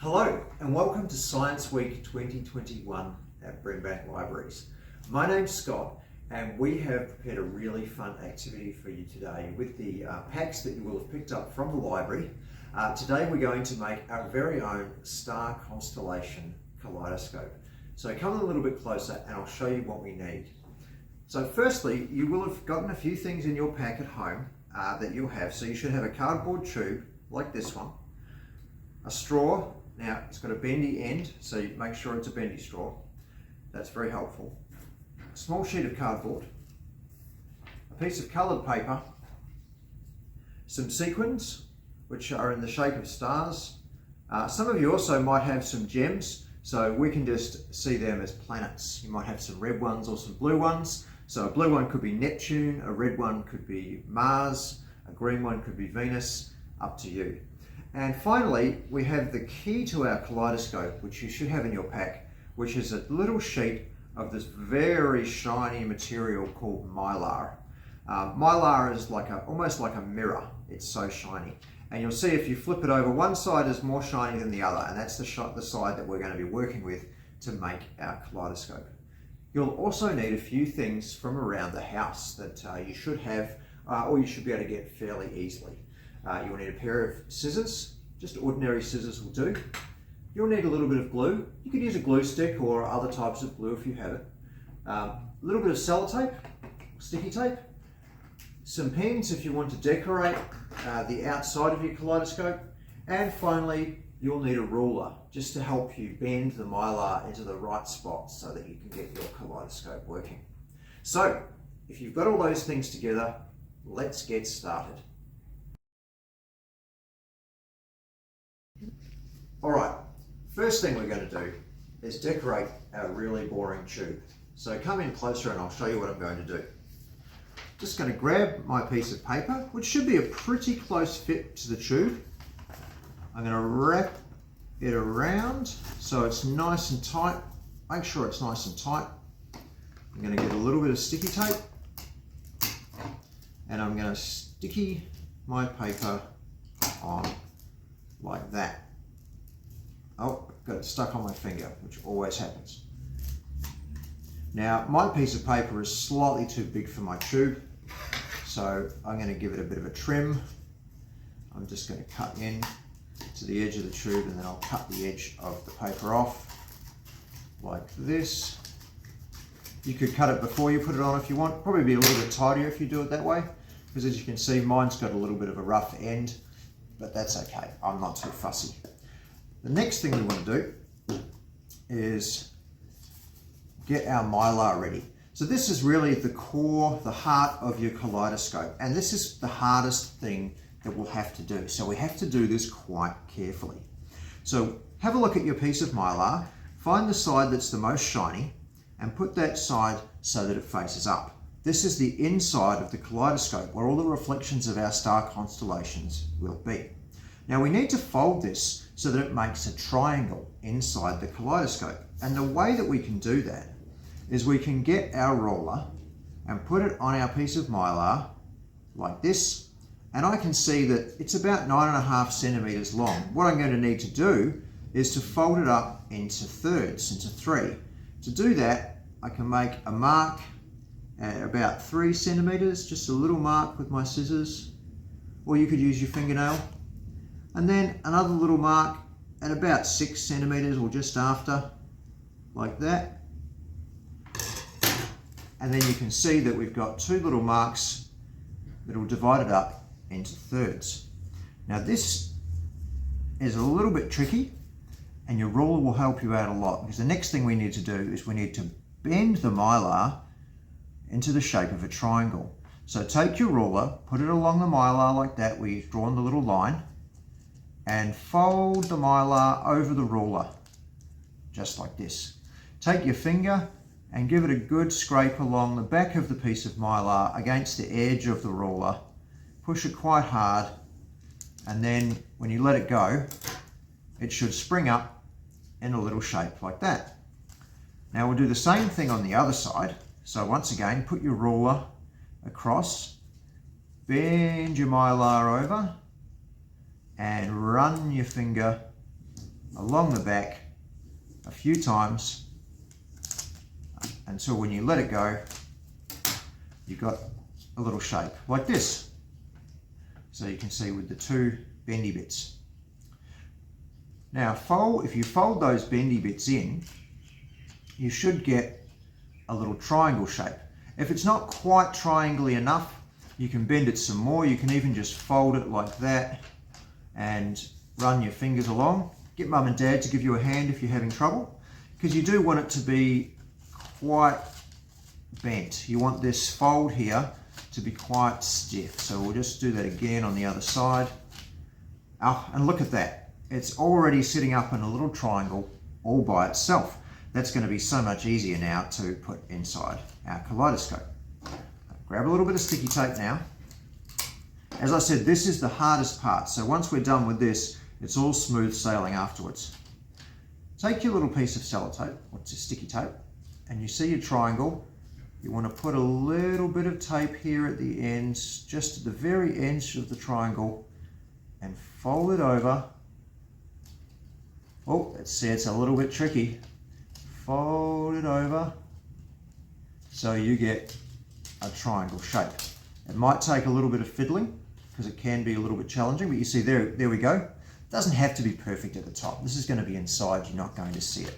Hello and welcome to Science Week 2021 at Brimbank Libraries. My name's Scott and we have prepared a really fun activity for you today with the packs that you will have picked up from the library. Today we're going to make our very own star constellation kaleidoscope. So come a little bit closer and I'll show you what we need. So firstly, you will have gotten a few things in your pack at home that you'll have. So you should have a cardboard tube like this one, a straw. Now it's got a bendy end, so you make sure it's a bendy straw. That's very helpful. A small sheet of cardboard, a piece of coloured paper, some sequins which are in the shape of stars. Some of you also might have some gems, so we can just see them as planets. You might have some red ones or some blue ones. So a blue one could be Neptune, a red one could be Mars, a green one could be Venus, up to you. And finally, we have the key to our kaleidoscope, which you should have in your pack, which is a little sheet of this very shiny material called mylar. Mylar is almost like a mirror. It's so shiny. And you'll see if you flip it over, one side is more shiny than the other, and that's the side that we're going to be working with to make our kaleidoscope. You'll also need a few things from around the house that you should have, or you should be able to get fairly easily. You'll need a pair of scissors, just ordinary scissors will do. You'll need a little bit of glue. You could use a glue stick or other types of glue if you have it. A little bit of sellotape, sticky tape, some pins if you want to decorate the outside of your kaleidoscope, and finally you'll need a ruler just to help you bend the mylar into the right spot so that you can get your kaleidoscope working. So if you've got all those things together, let's get started. All right, first thing we're going to do is decorate our really boring tube. So come in closer and I'll show you what I'm going to do. Just going to grab my piece of paper, which should be a pretty close fit to the tube. I'm going to wrap it around so it's nice and tight. Make sure it's nice and tight. I'm going to get a little bit of sticky tape and I'm going to sticky my paper on like that. Oh, got it stuck on my finger, which always happens. Now, my piece of paper is slightly too big for my tube, so I'm going to give it a bit of a trim. I'm just going to cut in to the edge of the tube and then I'll cut the edge of the paper off like this. You could cut it before you put it on if you want. Probably be a little bit tidier if you do it that way, because as you can see, mine's got a little bit of a rough end, but that's okay. I'm not too fussy. The next thing we want to do is get our mylar ready. So this is really the core, the heart of your kaleidoscope, and this is the hardest thing that we'll have to do. So we have to do this quite carefully. So have a look at your piece of mylar, find the side that's the most shiny, and put that side so that it faces up. This is the inside of the kaleidoscope where all the reflections of our star constellations will be. Now we need to fold this so that it makes a triangle inside the kaleidoscope. And the way that we can do that is we can get our ruler and put it on our piece of mylar like this. And I can see that it's about 9.5 centimeters long. What I'm going to need to do is to fold it up into thirds, into 3. To do that, I can make a mark at about 3 centimeters, just a little mark with my scissors, or you could use your fingernail. And then another little mark at about 6 centimeters or just after, like that. And then you can see that we've got 2 little marks that will divide it up into thirds. Now this is a little bit tricky and your ruler will help you out a lot, because the next thing we need to do is we need to bend the mylar into the shape of a triangle. So take your ruler, put it along the mylar like that where you've drawn the little line, and fold the mylar over the ruler, just like this. Take your finger and give it a good scrape along the back of the piece of mylar against the edge of the ruler. Push it quite hard, and then when you let it go, it should spring up in a little shape like that. Now we'll do the same thing on the other side. So once again, put your ruler across, bend your mylar over, and run your finger along the back a few times until when you let it go, you've got a little shape like this. So you can see with the two bendy bits. Now if you fold those bendy bits in, you should get a little triangle shape. If it's not quite triangle-y enough, you can bend it some more. You can even just fold it like that and run your fingers along. Get mum and dad to give you a hand if you're having trouble, because you do want it to be quite bent. You want this fold here to be quite stiff. So we'll just do that again on the other side. Oh, and look at that. It's already sitting up in a little triangle all by itself. That's going to be so much easier now to put inside our kaleidoscope. Grab a little bit of sticky tape now. As I said, this is the hardest part. So once we're done with this, it's all smooth sailing afterwards. Take your little piece of sellotape, or sticky tape, and you see your triangle. You want to put a little bit of tape here at the ends, just at the very edge of the triangle, and fold it over. Oh, let's see, it's a little bit tricky. Fold it over so you get a triangle shape. It might take a little bit of fiddling because it can be a little bit challenging, but you see there we go. It doesn't have to be perfect at the top. This is going to be inside, you're not going to see it.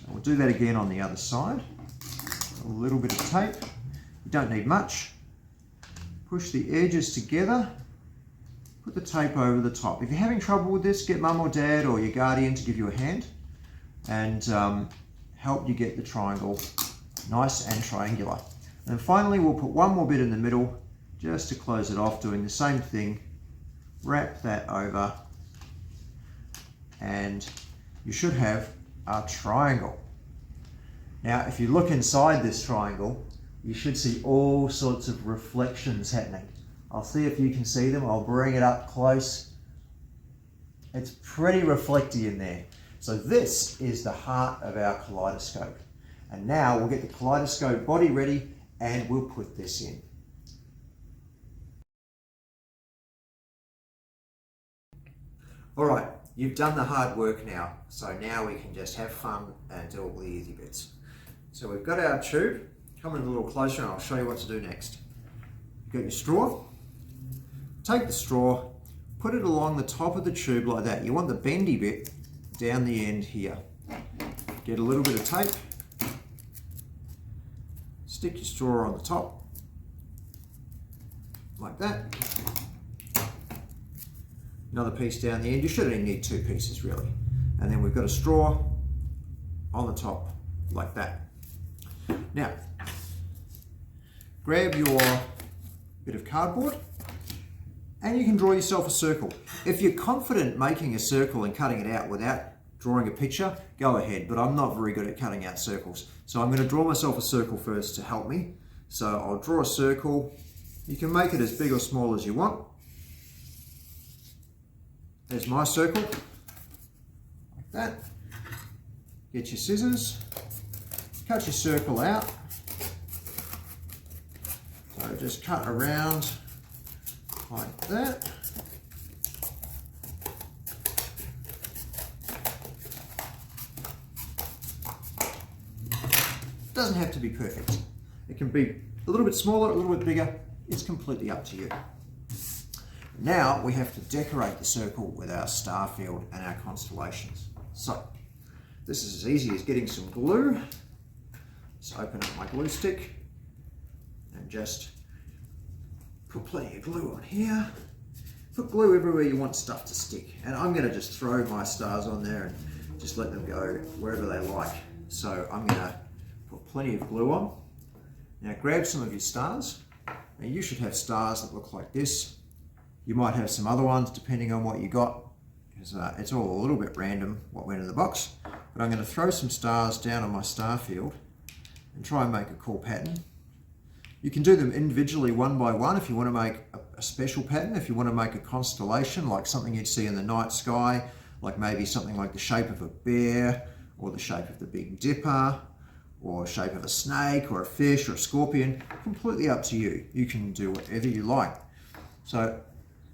So we'll do that again on the other side. A little bit of tape. You don't need much. Push the edges together. Put the tape over the top. If you're having trouble with this, get mum or dad or your guardian to give you a hand and help you get the triangle nice and triangular. And finally, we'll put one more bit in the middle just to close it off, doing the same thing. Wrap that over and you should have a triangle. Now, if you look inside this triangle, you should see all sorts of reflections happening. I'll see if you can see them. I'll bring it up close. It's pretty reflecty in there. So this is the heart of our kaleidoscope. And now we'll get the kaleidoscope body ready and we'll put this in. All right, you've done the hard work now. So now we can just have fun and do all the easy bits. So we've got our tube. Come in a little closer and I'll show you what to do next. You've got your straw. Take the straw, put it along the top of the tube like that. You want the bendy bit down the end here. Get a little bit of tape. Stick your straw on the top, like that. Another piece down the end. You should only need two pieces really. And then we've got a straw on the top, like that. Now, grab your bit of cardboard and you can draw yourself a circle. If you're confident making a circle and cutting it out without drawing a picture, go ahead, but I'm not very good at cutting out circles. So I'm going to draw myself a circle first to help me. So I'll draw a circle. You can make it as big or small as you want. There's my circle, like that. Get your scissors, cut your circle out. So just cut around like that. Doesn't have to be perfect. It can be a little bit smaller, a little bit bigger. It's completely up to you. Now we have to decorate the circle with our star field and our constellations. So this is as easy as getting some glue. Just open up my glue stick and just put plenty of glue on here. Put glue everywhere you want stuff to stick. And I'm going to just throw my stars on there and just let them go wherever they like. So I'm going to put plenty of glue on. Now grab some of your stars. Now you should have stars that look like this. You might have some other ones depending on what you got, because it's all a little bit random what went in the box. But I'm going to throw some stars down on my star field and try and make a cool pattern. You can do them individually one by one if you want to make a special pattern. If you want to make a constellation, like something you'd see in the night sky, like maybe something like the shape of a bear or the shape of the Big Dipper, or shape of a snake or a fish or a scorpion, completely up to you. You can do whatever you like. So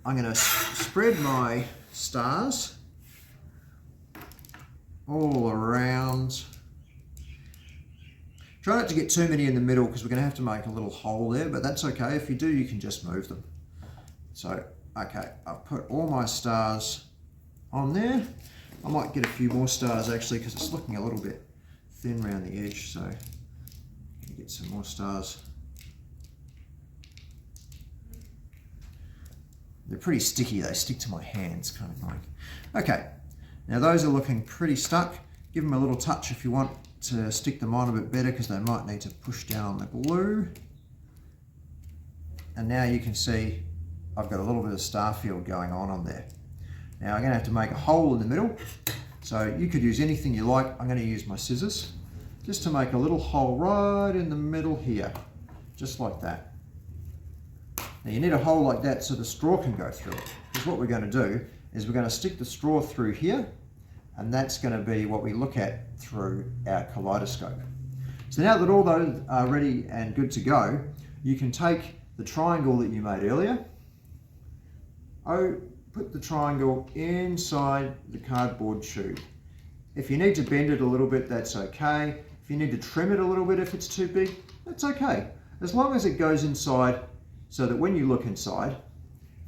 I'm going to spread my stars all around. Try not to get too many in the middle because we're going to have to make a little hole there, but that's okay. If you do, you can just move them. So, okay, I've put all my stars on there. I might get a few more stars actually because it's looking a little bit thin around the edge, so get some more stars. They're pretty sticky, they stick to my hands, kind of annoying. Okay, now those are looking pretty stuck. Give them a little touch if you want to stick them on a bit better because they might need to push down on the glue. And now you can see I've got a little bit of star field going on there. Now I'm going to have to make a hole in the middle. So you could use anything you like. I'm going to use my scissors just to make a little hole right in the middle here, just like that. Now you need a hole like that so the straw can go through it. Because what we're going to do is we're going to stick the straw through here, and that's going to be what we look at through our kaleidoscope. So now that all those are ready and good to go, you can take the triangle that you made earlier, put the triangle inside the cardboard tube. If you need to bend it a little bit, that's okay. If you need to trim it a little bit if it's too big, that's okay. As long as it goes inside so that when you look inside,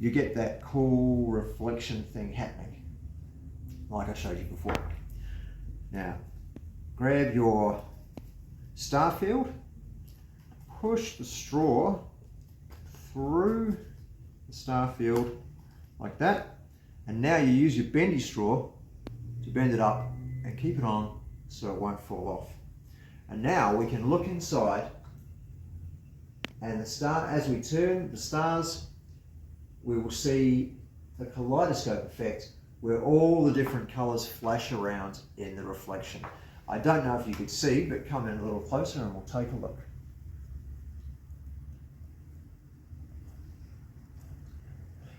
you get that cool reflection thing happening, like I showed you before. Now, grab your star field, push the straw through the star field like that, and now you use your bendy straw to bend it up and keep it on so it won't fall off. And now we can look inside, and the star, as we turn the stars, we will see the kaleidoscope effect where all the different colours flash around in the reflection. I don't know if you could see, but come in a little closer and we'll take a look.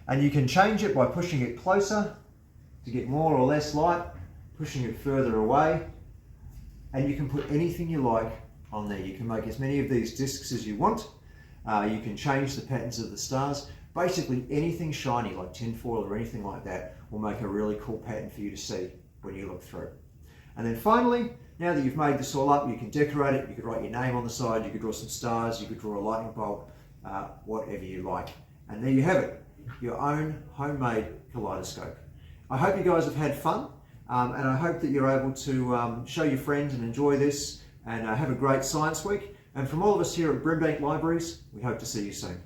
And you can change it by pushing it closer to get more or less light, pushing it further away, and you can put anything you like on there. You can make as many of these discs as you want. You can change the patterns of the stars. Basically anything shiny like tinfoil or anything like that will make a really cool pattern for you to see when you look through. And then finally, now that you've made this all up, you can decorate it. You could write your name on the side, you could draw some stars, you could draw a lightning bolt, whatever you like. And there you have it, your own homemade kaleidoscope. I hope you guys have had fun, and I hope that you're able to show your friends and enjoy this, and have a great science week. And from all of us here at Brimbank Libraries, we hope to see you soon.